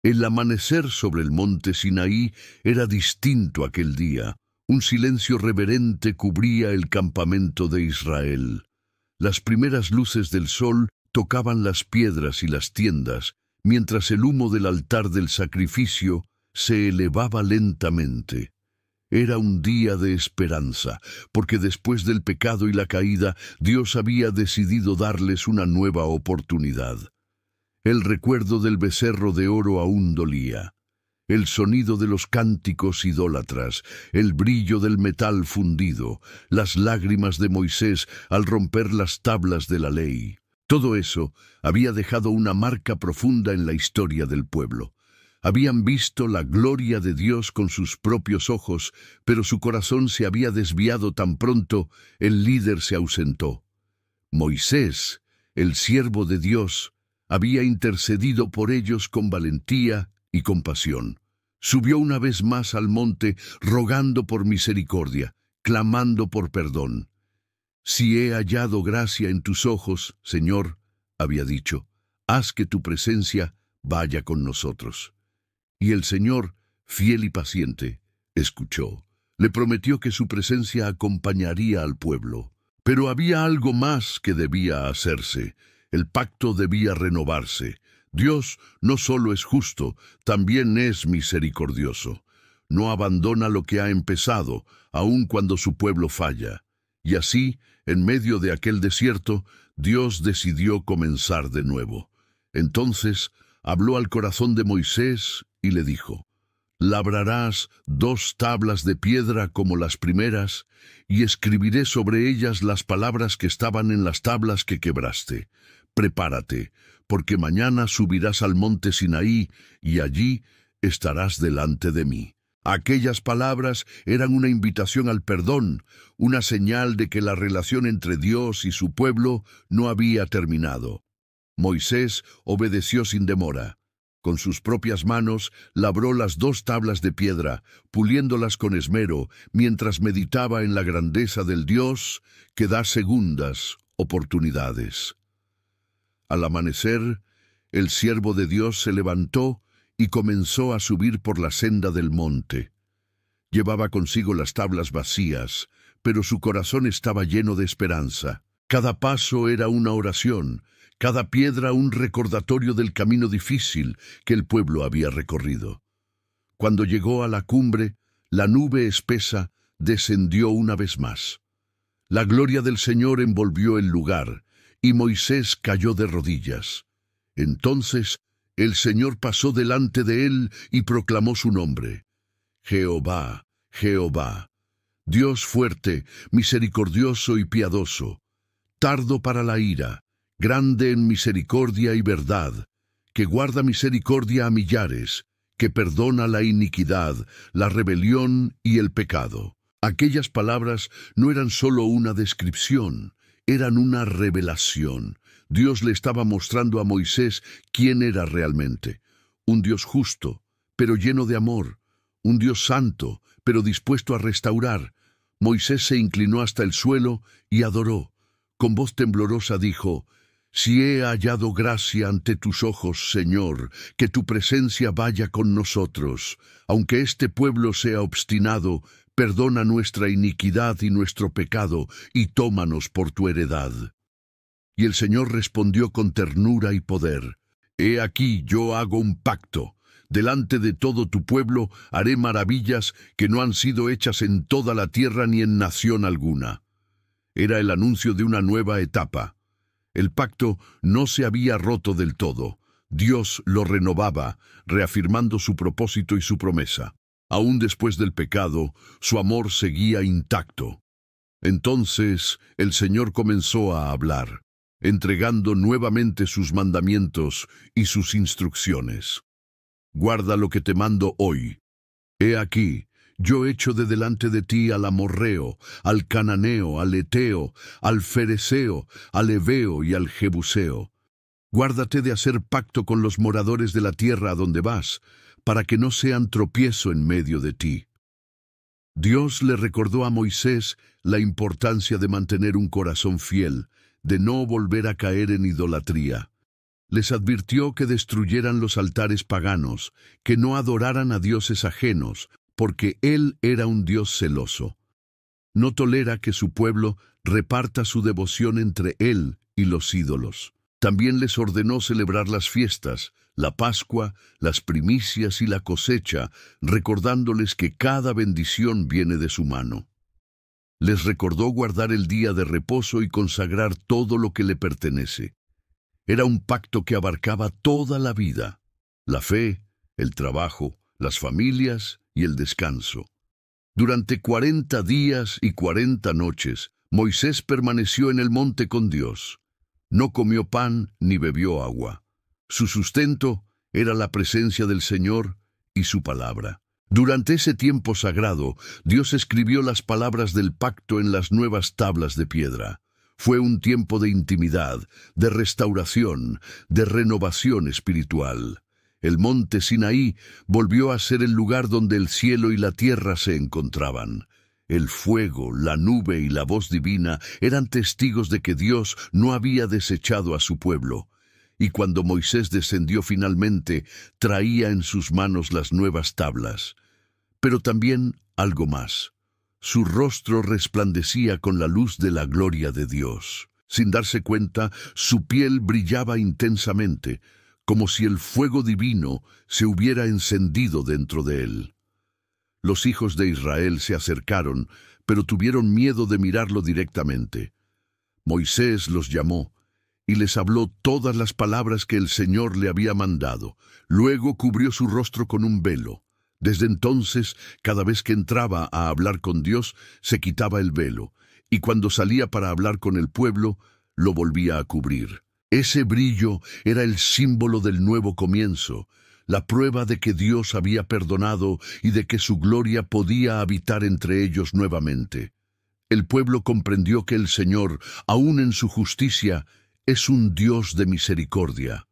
El amanecer sobre el monte Sinaí era distinto aquel día. Un silencio reverente cubría el campamento de Israel. Las primeras luces del sol tocaban las piedras y las tiendas, mientras el humo del altar del sacrificio se elevaba lentamente. Era un día de esperanza, porque después del pecado y la caída, Dios había decidido darles una nueva oportunidad. El recuerdo del becerro de oro aún dolía. El sonido de los cánticos idólatras, el brillo del metal fundido, las lágrimas de Moisés al romper las tablas de la ley. Todo eso había dejado una marca profunda en la historia del pueblo. Habían visto la gloria de Dios con sus propios ojos, pero su corazón se había desviado tan pronto el líder se ausentó. Moisés, el siervo de Dios, había intercedido por ellos con valentía y compasión. Subió una vez más al monte, rogando por misericordia, clamando por perdón. «Si he hallado gracia en tus ojos, Señor», había dicho, «haz que tu presencia vaya con nosotros». Y el Señor, fiel y paciente, escuchó. Le prometió que su presencia acompañaría al pueblo. Pero había algo más que debía hacerse. El pacto debía renovarse. Dios no solo es justo, también es misericordioso. No abandona lo que ha empezado, aun cuando su pueblo falla. Y así, en medio de aquel desierto, Dios decidió comenzar de nuevo. Entonces, habló al corazón de Moisés y le dijo: «Labrarás 2 tablas de piedra como las primeras, y escribiré sobre ellas las palabras que estaban en las tablas que quebraste. Prepárate, porque mañana subirás al monte Sinaí, y allí estarás delante de mí». Aquellas palabras eran una invitación al perdón, una señal de que la relación entre Dios y su pueblo no había terminado. Moisés obedeció sin demora. Con sus propias manos labró las 2 tablas de piedra, puliéndolas con esmero, mientras meditaba en la grandeza del Dios que da segundas oportunidades. Al amanecer, el siervo de Dios se levantó y comenzó a subir por la senda del monte. Llevaba consigo las tablas vacías, pero su corazón estaba lleno de esperanza. Cada paso era una oración, cada piedra un recordatorio del camino difícil que el pueblo había recorrido. Cuando llegó a la cumbre, la nube espesa descendió una vez más. La gloria del Señor envolvió el lugar, y Moisés cayó de rodillas. Entonces el Señor pasó delante de él y proclamó su nombre: Jehová, Jehová, Dios fuerte, misericordioso y piadoso, tardo para la ira, grande en misericordia y verdad, que guarda misericordia a millares, que perdona la iniquidad, la rebelión y el pecado. Aquellas palabras no eran solo una descripción, eran una revelación. Dios le estaba mostrando a Moisés quién era realmente: un Dios justo, pero lleno de amor; un Dios santo, pero dispuesto a restaurar. Moisés se inclinó hasta el suelo y adoró. Con voz temblorosa dijo: «Si he hallado gracia ante tus ojos, Señor, que tu presencia vaya con nosotros. Aunque este pueblo sea obstinado, perdona nuestra iniquidad y nuestro pecado, y tómanos por tu heredad». Y el Señor respondió con ternura y poder: «He aquí, yo hago un pacto. Delante de todo tu pueblo haré maravillas que no han sido hechas en toda la tierra ni en nación alguna». Era el anuncio de una nueva etapa. El pacto no se había roto del todo. Dios lo renovaba, reafirmando su propósito y su promesa. Aún después del pecado, su amor seguía intacto. Entonces el Señor comenzó a hablar, entregando nuevamente sus mandamientos y sus instrucciones. «Guarda lo que te mando hoy. He aquí, yo echo de delante de ti al amorreo, al cananeo, al eteo, al fereceo, al heveo y al jebuseo. Guárdate de hacer pacto con los moradores de la tierra a donde vas, para que no sean tropiezo en medio de ti». Dios le recordó a Moisés la importancia de mantener un corazón fiel, de no volver a caer en idolatría. Les advirtió que destruyeran los altares paganos, que no adoraran a dioses ajenos, porque Él era un Dios celoso. No tolera que su pueblo reparta su devoción entre Él y los ídolos. También les ordenó celebrar las fiestas, la Pascua, las primicias y la cosecha, recordándoles que cada bendición viene de su mano. Les recordó guardar el día de reposo y consagrar todo lo que le pertenece. Era un pacto que abarcaba toda la vida: la fe, el trabajo, las familias y el descanso. Durante 40 días y 40 noches, Moisés permaneció en el monte con Dios. No comió pan ni bebió agua. Su sustento era la presencia del Señor y su palabra. Durante ese tiempo sagrado, Dios escribió las palabras del pacto en las nuevas tablas de piedra. Fue un tiempo de intimidad, de restauración, de renovación espiritual. El monte Sinaí volvió a ser el lugar donde el cielo y la tierra se encontraban. El fuego, la nube y la voz divina eran testigos de que Dios no había desechado a su pueblo. Y cuando Moisés descendió finalmente, traía en sus manos las nuevas tablas. Pero también algo más. Su rostro resplandecía con la luz de la gloria de Dios. Sin darse cuenta, su piel brillaba intensamente, como si el fuego divino se hubiera encendido dentro de él. Los hijos de Israel se acercaron, pero tuvieron miedo de mirarlo directamente. Moisés los llamó y les habló todas las palabras que el Señor le había mandado. Luego cubrió su rostro con un velo. Desde entonces, cada vez que entraba a hablar con Dios, se quitaba el velo, y cuando salía para hablar con el pueblo, lo volvía a cubrir. Ese brillo era el símbolo del nuevo comienzo, la prueba de que Dios había perdonado y de que su gloria podía habitar entre ellos nuevamente. El pueblo comprendió que el Señor, aun en su justicia, es un Dios de misericordia.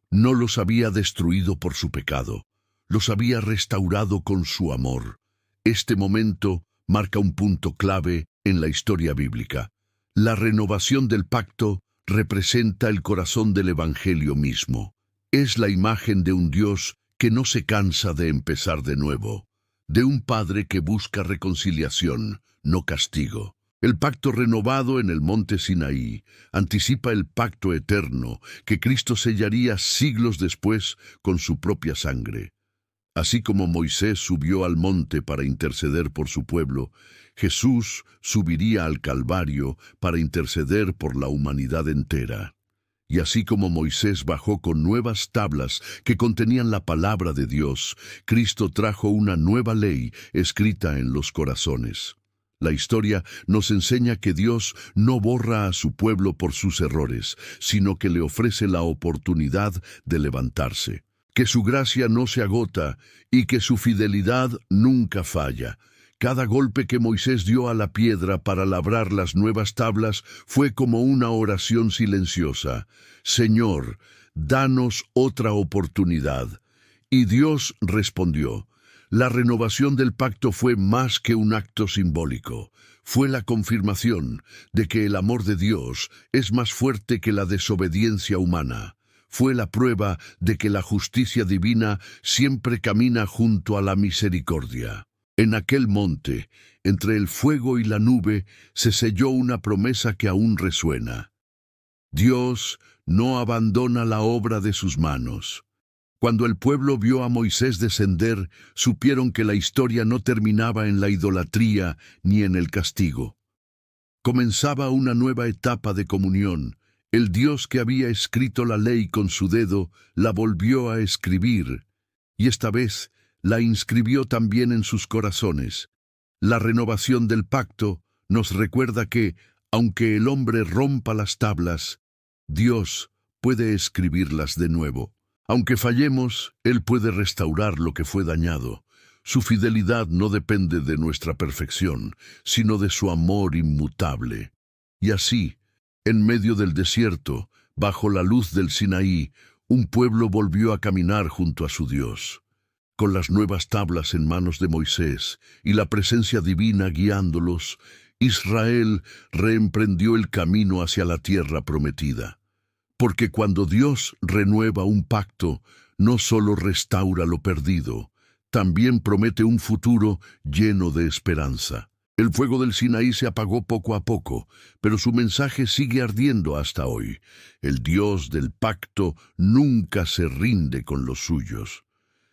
No los había destruido por su pecado, los había restaurado con su amor. Este momento marca un punto clave en la historia bíblica. La renovación del pacto representa el corazón del Evangelio mismo. Es la imagen de un Dios que no se cansa de empezar de nuevo, de un Padre que busca reconciliación, no castigo. El pacto renovado en el monte Sinaí anticipa el pacto eterno que Cristo sellaría siglos después con su propia sangre. Así como Moisés subió al monte para interceder por su pueblo, Jesús subiría al Calvario para interceder por la humanidad entera. Y así como Moisés bajó con nuevas tablas que contenían la palabra de Dios, Cristo trajo una nueva ley escrita en los corazones. La historia nos enseña que Dios no borra a su pueblo por sus errores, sino que le ofrece la oportunidad de levantarse. Que su gracia no se agota y que su fidelidad nunca falla. Cada golpe que Moisés dio a la piedra para labrar las nuevas tablas fue como una oración silenciosa. Señor, danos otra oportunidad. Y Dios respondió. La renovación del pacto fue más que un acto simbólico. Fue la confirmación de que el amor de Dios es más fuerte que la desobediencia humana. Fue la prueba de que la justicia divina siempre camina junto a la misericordia. En aquel monte, entre el fuego y la nube, se selló una promesa que aún resuena. Dios no abandona la obra de sus manos. Cuando el pueblo vio a Moisés descender, supieron que la historia no terminaba en la idolatría ni en el castigo. Comenzaba una nueva etapa de comunión. El Dios que había escrito la ley con su dedo, la volvió a escribir, y esta vez la inscribió también en sus corazones. La renovación del pacto nos recuerda que, aunque el hombre rompa las tablas, Dios puede escribirlas de nuevo. Aunque fallemos, Él puede restaurar lo que fue dañado. Su fidelidad no depende de nuestra perfección, sino de su amor inmutable. Y así, en medio del desierto, bajo la luz del Sinaí, un pueblo volvió a caminar junto a su Dios. Con las nuevas tablas en manos de Moisés y la presencia divina guiándolos, Israel reemprendió el camino hacia la tierra prometida. Porque cuando Dios renueva un pacto, no solo restaura lo perdido, también promete un futuro lleno de esperanza. El fuego del Sinaí se apagó poco a poco, pero su mensaje sigue ardiendo hasta hoy. El Dios del pacto nunca se rinde con los suyos.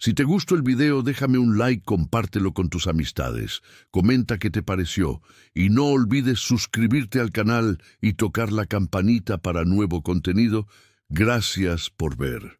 Si te gustó el video, déjame un like, compártelo con tus amistades, comenta qué te pareció y no olvides suscribirte al canal y tocar la campanita para nuevo contenido. Gracias por ver.